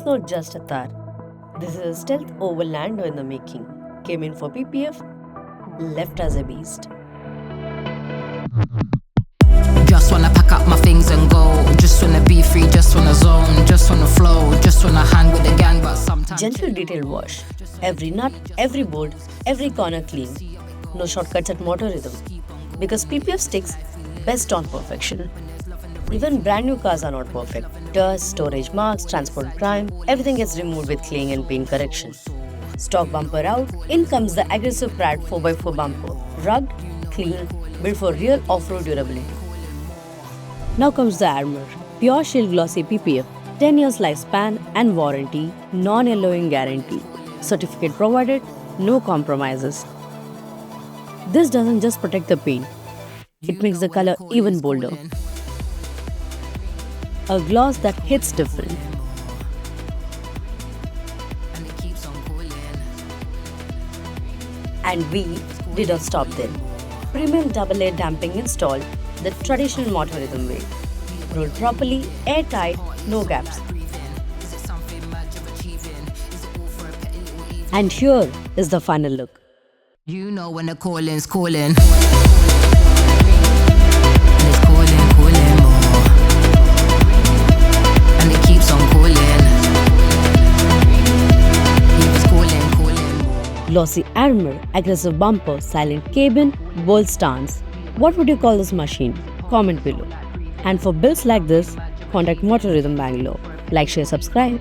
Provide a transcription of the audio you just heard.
not just a Thar. This is a Stealth Overlander in the making. Came in for PPF, left as a beast. Just wanna pack up my things and go. Just wanna be free, just wanna zone, just wanna flow, just wanna hang with the gang, but sometimes Gentle detailed wash. Every nut, every bolt, every corner clean. No shortcuts at Moto Rhythm. Because PPF sticks best on perfection. Even brand new cars are not perfect. Dust, storage marks, transport grime, everything gets removed with cleaning and paint correction. Stock bumper out, in comes the aggressive PRAD 4x4 bumper. Rugged, clean, built for real off-road durability. Now comes the armor. PureShield glossy PPF. 10 years lifespan and warranty, non-yellowing guarantee. Certificate provided, no compromises. This doesn't just protect the paint, it makes the color even bolder. A gloss that hits different. And we did not stop there. Premium double-layer damping installed the traditional Moto Rhythm way. Rolled properly, airtight, no gaps. And here is the final look. you know when the calling's calling. It's calling, calling more. And it keeps on calling. It's calling, calling more. Glossy armor, aggressive bumper, silent cabin, bold stance. What would you call this machine? Comment below. And for builds like this, contact Moto Rhythm Bangalore. Like, share, subscribe.